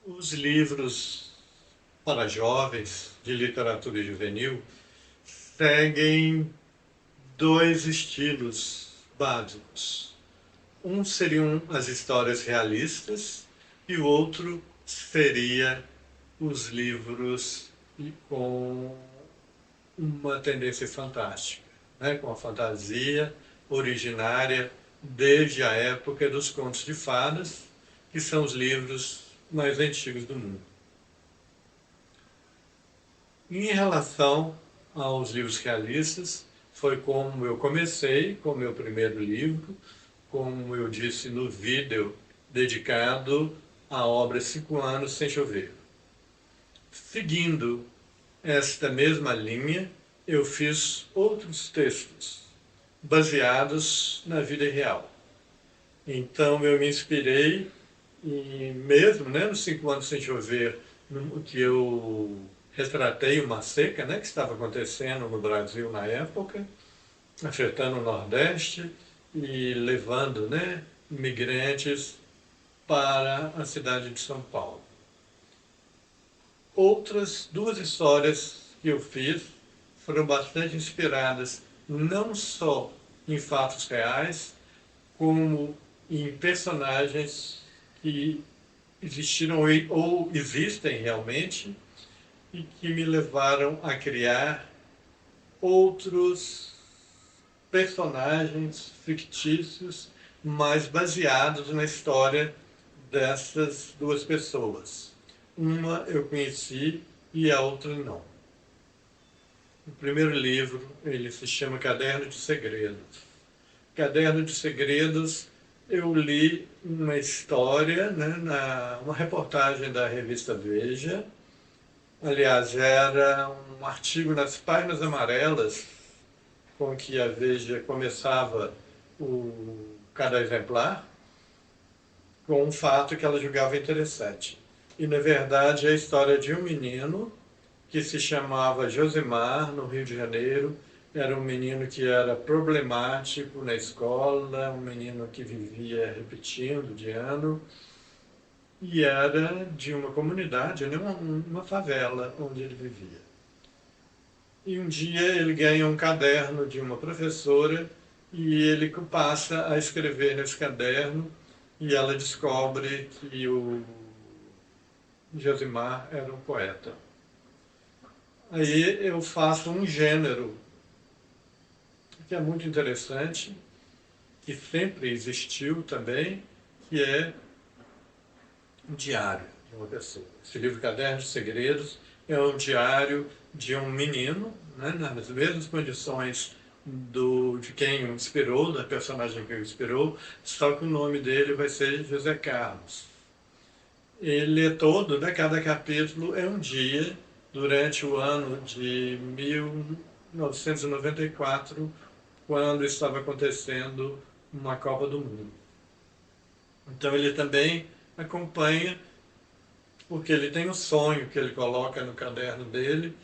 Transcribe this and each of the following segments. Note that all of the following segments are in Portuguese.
Os livros para jovens de literatura juvenil seguem dois estilos básicos. Um seriam as histórias realistas e o outro seria os livros com uma tendência fantástica, né? Com a fantasia originária desde a época dos contos de fadas, que são os livros mais antigos do mundo. Em relação aos livros realistas, foi como eu comecei com o meu primeiro livro, como eu disse no vídeo dedicado à obra 5 anos sem chover. Seguindo esta mesma linha, eu fiz outros textos baseados na vida real. Então eu me inspirei, mesmo nos 5 anos sem chover, no que eu retratei uma seca que estava acontecendo no Brasil na época, afetando o Nordeste e levando imigrantes para a cidade de São Paulo. Outras duas histórias que eu fiz foram bastante inspiradas não só em fatos reais, como em personagens que existiram ou existem realmente e que me levaram a criar outros personagens fictícios, mas baseados na história dessas duas pessoas. Uma eu conheci e a outra não. O primeiro livro, ele se chama Caderno de Segredos. Caderno de Segredos, eu li uma história, uma reportagem da revista Veja. Aliás, era um artigo nas páginas amarelas com que a Veja começava cada exemplar, com um fato que ela julgava interessante. E, na verdade, é a história de um menino que se chamava Josimar, no Rio de Janeiro. Era um menino que era problemático na escola, um menino que vivia repetindo de ano, e era de uma comunidade, uma favela onde ele vivia. E um dia ele ganha um caderno de uma professora e ele passa a escrever nesse caderno e ela descobre que o Josimar era um poeta. Aí eu faço um gênero que é muito interessante, que sempre existiu também, que é um diário de uma pessoa. Esse livro Caderno de Segredos é um diário de um menino, nas mesmas condições de quem o inspirou, da personagem que o inspirou, só que o nome dele vai ser José Carlos. Ele é todo, cada capítulo é um dia durante o ano de 1994, quando estava acontecendo uma Copa do Mundo. Então ele também acompanha, porque ele tem um sonho que ele coloca no caderno dele,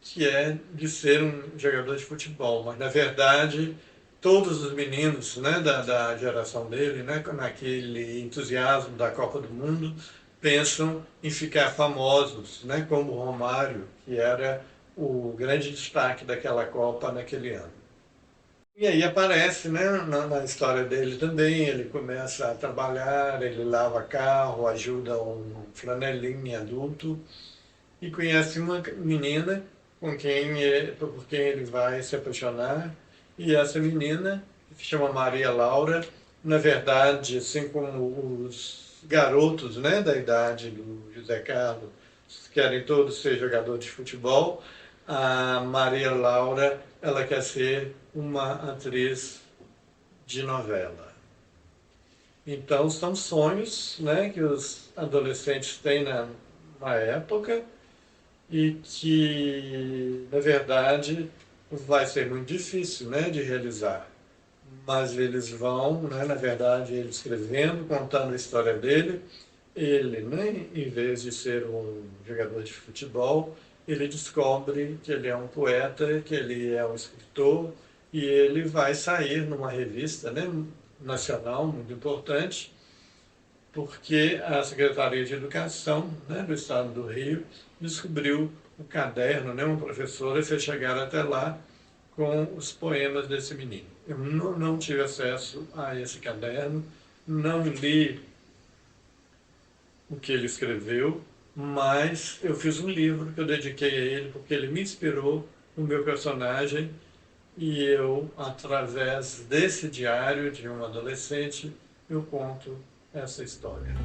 que é de ser um jogador de futebol. Mas, na verdade, todos os meninos da geração dele, naquele entusiasmo da Copa do Mundo, pensam em ficar famosos, como o Romário, que era o grande destaque daquela Copa naquele ano. E aí aparece, na história dele também, ele começa a trabalhar, ele lava carro, ajuda um flanelinha adulto e conhece uma menina por quem ele vai se apaixonar. E essa menina, que se chama Maria Laura, na verdade, assim como os garotos da idade do José Carlos querem todos ser jogador de futebol, a Maria Laura ela quer ser uma atriz de novela. Então são sonhos que os adolescentes têm na época e que, na verdade, vai ser muito difícil de realizar. Mas eles vão, na verdade, ele escrevendo, contando a história dele, ele, em vez de ser um jogador de futebol, ele descobre que ele é um poeta, que ele é um escritor, e ele vai sair numa revista nacional muito importante, porque a Secretaria de Educação, né, do Estado do Rio descobriu o caderno, né, uma professora fez chegar até lá com os poemas desse menino. Eu não tive acesso a esse caderno, não li o que ele escreveu, mas eu fiz um livro que eu dediquei a ele, porque ele me inspirou, o meu personagem, e eu, através desse diário de um adolescente, eu conto essa história.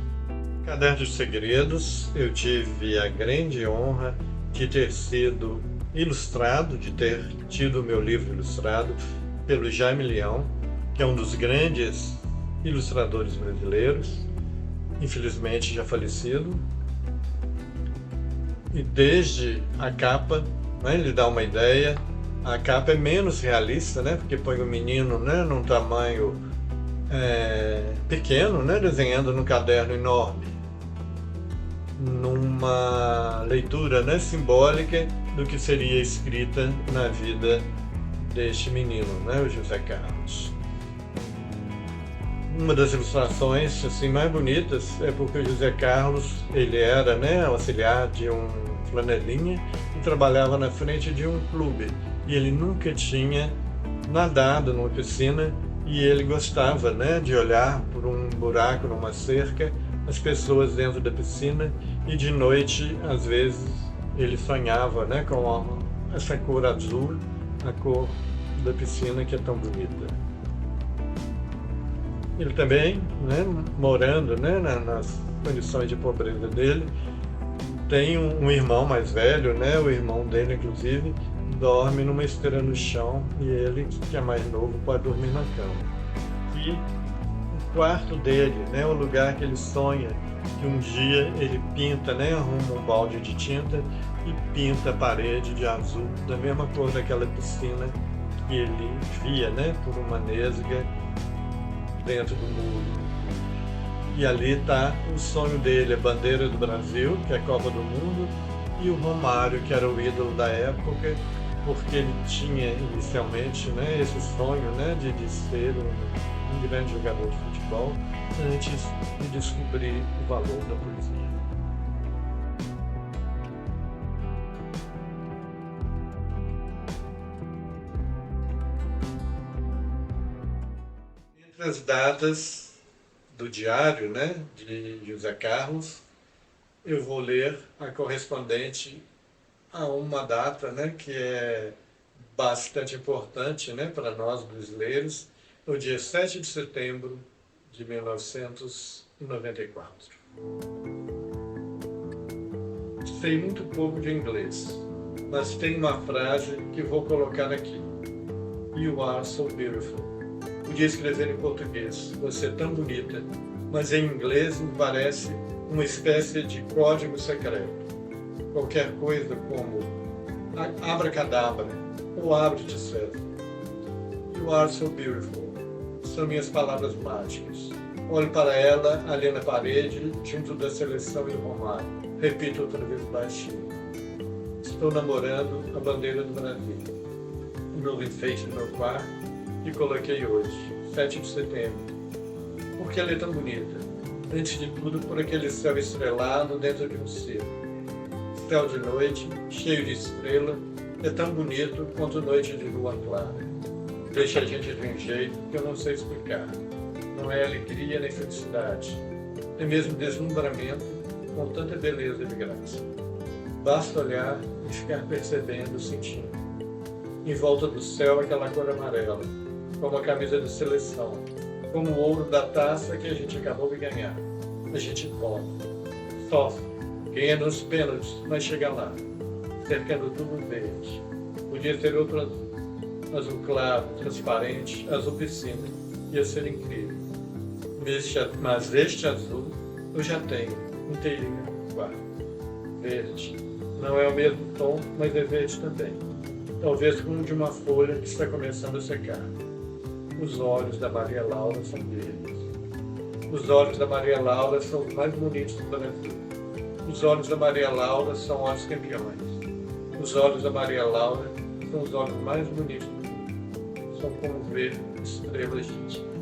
Caderno de Segredos, eu tive a grande honra de ter sido ilustrado, de ter tido o meu livro ilustrado pelo Jaime Leão, que é um dos grandes ilustradores brasileiros, infelizmente já falecido. E desde a capa, né, ele dá uma ideia, a capa é menos realista, né, porque põe o menino, né, num tamanho pequeno, né, desenhando num caderno enorme, numa leitura, né, simbólica do que seria escrita na vida deste menino, né, o José Carlos. Uma das ilustrações assim mais bonitas é porque o José Carlos, ele era, né, auxiliar de um flanelinha e trabalhava na frente de um clube, e ele nunca tinha nadado numa piscina, e ele gostava, né, de olhar por um buraco numa cerca as pessoas dentro da piscina, e de noite às vezes ele sonhava, né, com essa cor azul, a cor da piscina que é tão bonita. Ele também, né, morando, né, nas condições de pobreza dele, tem um irmão mais velho, né, o irmão dele, inclusive, dorme numa esteira no chão, e ele, que é mais novo, pode dormir na cama. E o quarto dele, né, o lugar que ele sonha, que um dia ele pinta, né, arruma um balde de tinta e pinta a parede de azul, da mesma cor daquela piscina que ele via, né, por uma nesga dentro do muro. E ali está o sonho dele, a bandeira do Brasil, que é a Copa do Mundo, e o Romário, que era o ídolo da época, porque ele tinha inicialmente, né, esse sonho, né, de ser um grande jogador de futebol, antes de descobrir o valor da poesia. Entre as datas do diário, né, de José Carlos, eu vou ler a correspondente a uma data, né, que é bastante importante, né, para nós brasileiros, no dia 7 de setembro de 1994. Sei muito pouco de inglês, mas tem uma frase que vou colocar aqui. You are so beautiful. Podia escrever em português, você é tão bonita, mas em inglês me parece uma espécie de código secreto. Qualquer coisa como abracadabra ou abre-te César. You are so beautiful. São minhas palavras mágicas. Olho para ela ali na parede, junto da seleção e do Romário. Repito outra vez baixinho. Estou namorando a bandeira do Brasil. Um novo enfeite no meu quarto e coloquei hoje, 7 de setembro. Porque ela é tão bonita. Antes de tudo, por aquele céu estrelado dentro de um cerco. Céu de noite, cheio de estrela, é tão bonito quanto noite de lua clara. Deixa a gente de um jeito que eu não sei explicar. Não é alegria nem felicidade. É mesmo deslumbramento com tanta beleza e graça. Basta olhar e ficar percebendo, sentindo. Em volta do céu aquela cor amarela, como a camisa de seleção, como o ouro da taça que a gente acabou de ganhar. A gente volta, sofre, ganha nos pênaltis, mas chega lá, cercando tudo verde. Podia ser outro azul, azul claro, transparente, azul piscina, ia ser incrível. Mas este azul eu já tenho, inteirinho no quarto. Verde, não é o mesmo tom, mas é verde também. Talvez como de uma folha que está começando a secar. Os olhos da Maria Laura são verdes. Os olhos da Maria Laura são os mais bonitos do Brasil. Os olhos da Maria Laura são olhos campeões. Os olhos da Maria Laura são os olhos mais bonitos do mundo. São como ver estrelas de dia.